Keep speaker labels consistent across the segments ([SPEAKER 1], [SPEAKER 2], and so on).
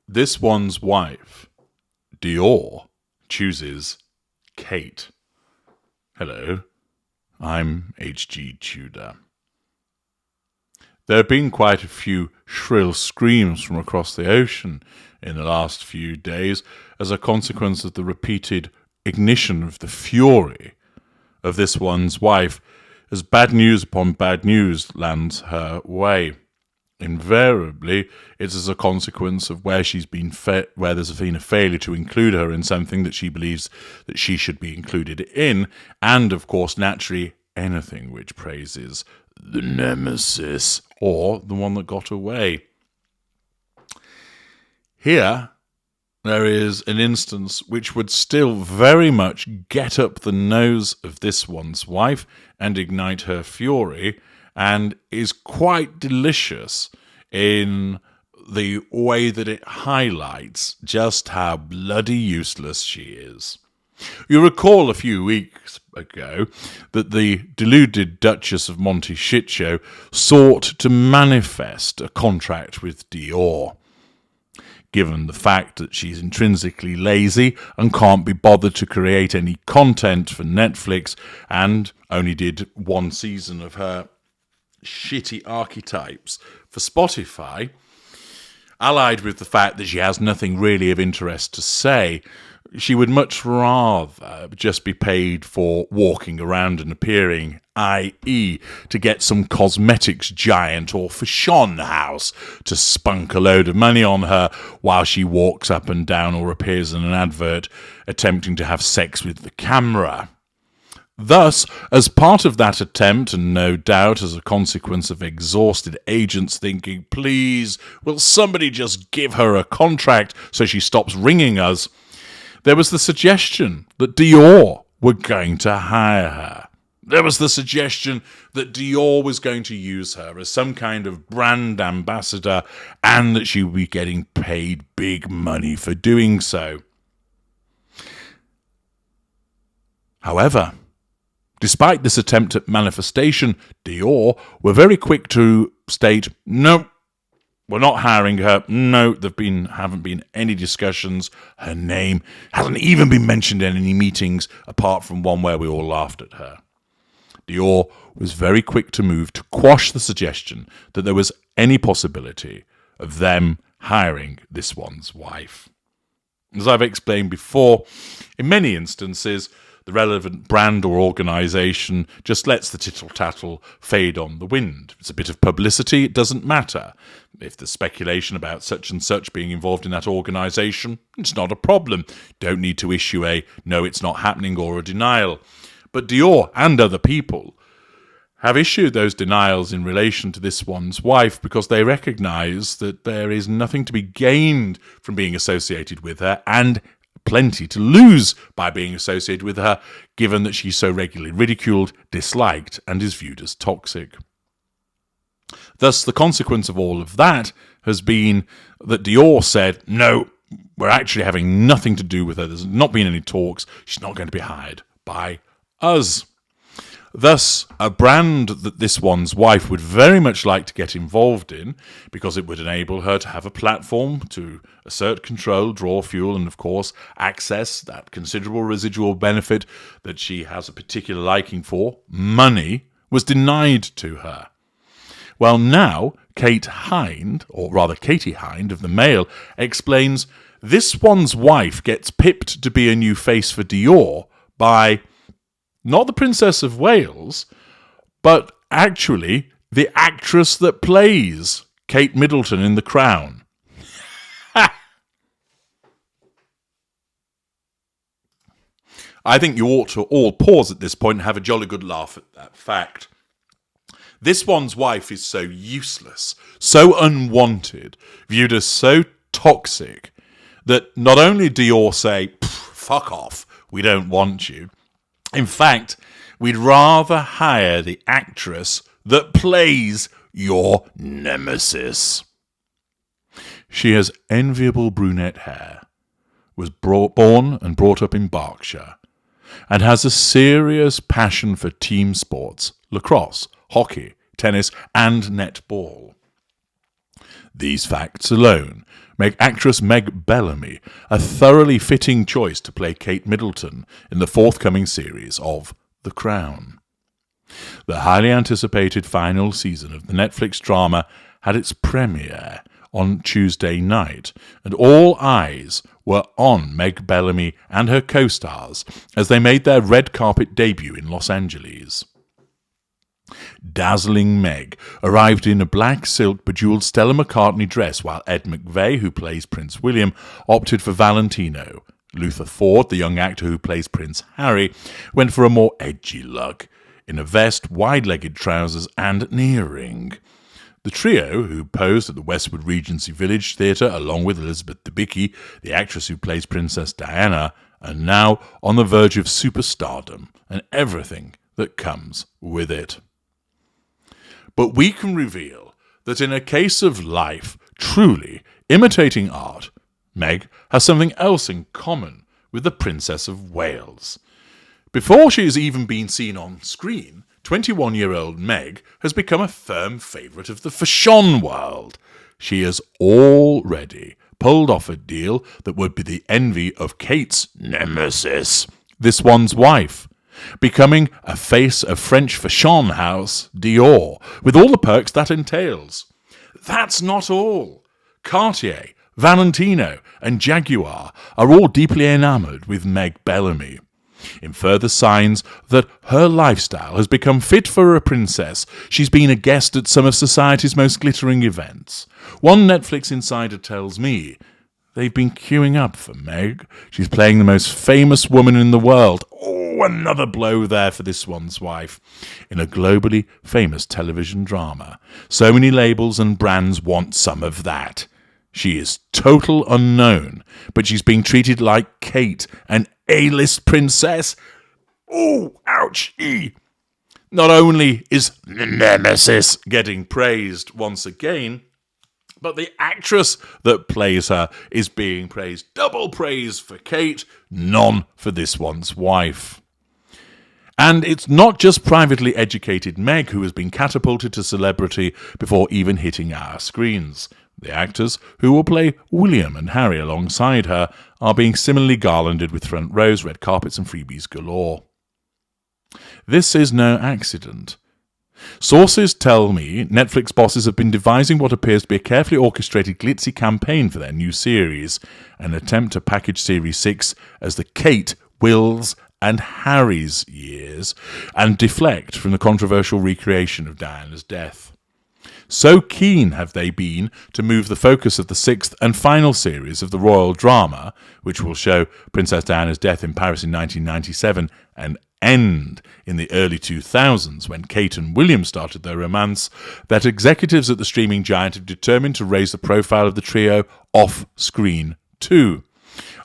[SPEAKER 1] This one's wife, Dior, chooses Kate. Hello, I'm H.G. Tudor. There have been quite a few shrill screams from across the ocean in the last few days as a consequence of the repeated ignition of the fury of this one's wife as bad news upon bad news lands her way. Invariably, it's as a consequence of where there's been a failure to include her in something that she believes that she should be included in, and of course, naturally, anything which praises the nemesis or the one that got away. Here, there is an instance which would still very much get up the nose of this one's wife and ignite her fury, and is quite delicious in the way that it highlights just how bloody useless she is. You recall a few weeks ago that the deluded Duchess of Montectio sought to manifest a contract with Dior. Given the fact that she's intrinsically lazy and can't be bothered to create any content for Netflix and only did one season of her shitty archetypes for Spotify, allied with the fact that she has nothing really of interest to say, she would much rather just be paid for walking around and appearing, i.e. to get some cosmetics giant or fashion house to spunk a load of money on her while she walks up and down or appears in an advert attempting to have sex with the camera. Thus, as part of that attempt, and no doubt as a consequence of exhausted agents thinking, please, will somebody just give her a contract so she stops ringing us, there was the suggestion that Dior were going to hire her. There was the suggestion that Dior was going to use her as some kind of brand ambassador and that she would be getting paid big money for doing so. However, despite this attempt at manifestation, Dior were very quick to state, no, we're not hiring her. No, haven't been any discussions. Her name hasn't even been mentioned in any meetings apart from one where we all laughed at her. Dior was very quick to move to quash the suggestion that there was any possibility of them hiring this one's wife. As I've explained before, in many instances, the relevant brand or organisation just lets the tittle-tattle fade on the wind. It's a bit of publicity, it doesn't matter. If there's speculation about such and such being involved in that organisation, it's not a problem. Don't need to issue a no, it's not happening or a denial. But Dior and other people have issued those denials in relation to this one's wife because they recognise that there is nothing to be gained from being associated with her and plenty to lose by being associated with her, given that she's so regularly ridiculed, disliked, and is viewed as toxic. Thus, the consequence of all of that has been that Dior said, no, we're actually having nothing to do with her. There's not been any talks. She's not going to be hired by us. Thus, a brand that this one's wife would very much like to get involved in, because it would enable her to have a platform to assert control, draw fuel, and of course access that considerable residual benefit that she has a particular liking for, money, was denied to her. Well, now Katie Hind of the Mail, explains this one's wife gets pipped to be a new face for Dior by not the Princess of Wales, but actually the actress that plays Kate Middleton in The Crown. I think you ought to all pause at this point and have a jolly good laugh at that fact. This one's wife is so useless, so unwanted, viewed as so toxic, that not only do Dior say, fuck off, we don't want you, in fact, we'd rather hire the actress that plays your nemesis. She has enviable brunette hair, was born and brought up in Berkshire, and has a serious passion for team sports, lacrosse, hockey, tennis, and netball. These facts alone make actress Meg Bellamy a thoroughly fitting choice to play Kate Middleton in the forthcoming series of The Crown. The highly anticipated final season of the Netflix drama had its premiere on Tuesday night, and all eyes were on Meg Bellamy and her co-stars as they made their red carpet debut in Los Angeles. Dazzling Meg arrived in a black silk bejeweled Stella McCartney dress, while Ed McVeigh, who plays Prince William, opted for Valentino. Luther Ford, the young actor who plays Prince Harry, went for a more edgy look, in a vest, wide-legged trousers, and an earring. The trio, who posed at the Westwood Regency Village Theatre along with Elizabeth Debicki, the actress who plays Princess Diana, are now on the verge of superstardom and everything that comes with it. But we can reveal that in a case of life truly imitating art, Meg has something else in common with the Princess of Wales. Before she has even been seen on screen, 21-year-old Meg has become a firm favourite of the fashion world. She has already pulled off a deal that would be the envy of Kate's nemesis, this one's wife, becoming a face of French fashion house Dior, with all the perks that entails. That's not all. Cartier, Valentino, and Jaguar are all deeply enamoured with Meg Bellamy. In further signs that her lifestyle has become fit for a princess, she's been a guest at some of society's most glittering events. One Netflix insider tells me they've been queuing up for Meg. She's playing the most famous woman in the world. Oh, another blow there for this one's wife. In a globally famous television drama. So many labels and brands want some of that. She is total unknown, but she's being treated like Kate, an A-list princess. Oh, ouch! Not only is the nemesis getting praised once again, but the actress that plays her is being praised. Double praise for Kate, none for this one's wife. And it's not just privately educated Meg who has been catapulted to celebrity before even hitting our screens. The actors who will play William and Harry alongside her are being similarly garlanded with front rows, red carpets, and freebies galore. This is no accident. Sources tell me Netflix bosses have been devising what appears to be a carefully orchestrated glitzy campaign for their new series, an attempt to package Series 6 as the Kate, Will's, and Harry's years, and deflect from the controversial recreation of Diana's death. So keen have they been to move the focus of the sixth and final series of the royal drama, which will show Princess Diana's death in Paris in 1997 and end in the early 2000s when Kate and William started their romance, that executives at the streaming giant have determined to raise the profile of the trio off-screen too.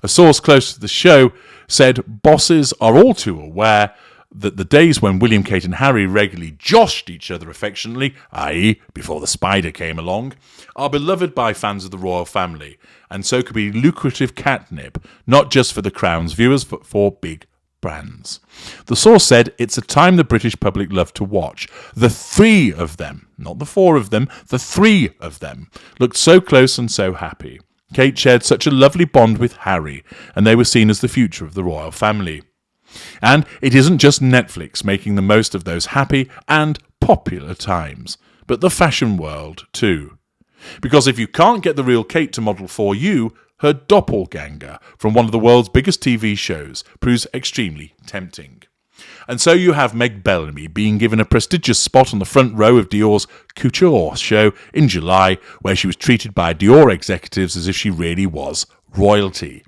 [SPEAKER 1] A source close to the show said bosses are all too aware that the days when William, Kate and Harry regularly joshed each other affectionately, i.e. before the spider came along, are beloved by fans of the royal family, and so could be lucrative catnip, not just for the Crown's viewers, but for big brands. The source said it's a time the British public love to watch. The three of them, not the four of them, the three of them, looked so close and so happy. Kate shared such a lovely bond with Harry, and they were seen as the future of the royal family. And it isn't just Netflix making the most of those happy and popular times, but the fashion world too. Because if you can't get the real Kate to model for you, her doppelganger from one of the world's biggest TV shows proves extremely tempting. And so you have Meg Bellamy being given a prestigious spot on the front row of Dior's Couture show in July, where she was treated by Dior executives as if she really was royalty.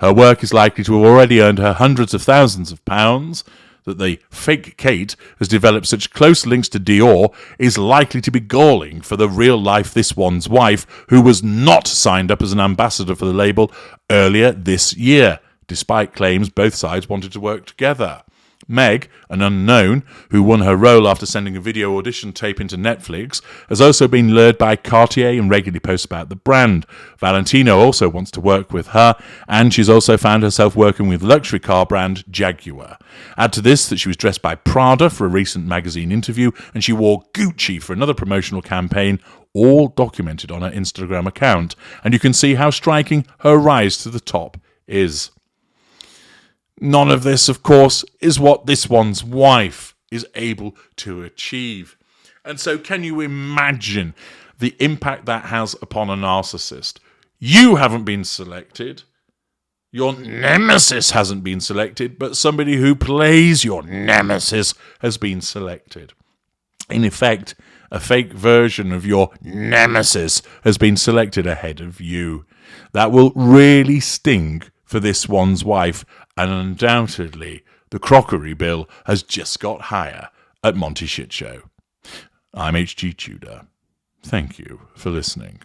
[SPEAKER 1] Her work is likely to have already earned her hundreds of thousands of pounds. That the fake Kate has developed such close links to Dior is likely to be galling for the real-life this one's wife, who was not signed up as an ambassador for the label earlier this year, despite claims both sides wanted to work together. Meg, an unknown, who won her role after sending a video audition tape into Netflix, has also been lured by Cartier and regularly posts about the brand. Valentino also wants to work with her, and she's also found herself working with luxury car brand Jaguar. Add to this that she was dressed by Prada for a recent magazine interview, and she wore Gucci for another promotional campaign, all documented on her Instagram account, and you can see how striking her rise to the top is. None of this, of course, is what this one's wife is able to achieve. And so can you imagine the impact that has upon a narcissist? You haven't been selected. Your nemesis hasn't been selected, but somebody who plays your nemesis has been selected. In effect, a fake version of your nemesis has been selected ahead of you. That will really sting for this one's wife, and undoubtedly the crockery bill has just got higher at Monty Shit Show. I'm HG Tudor. Thank you for listening.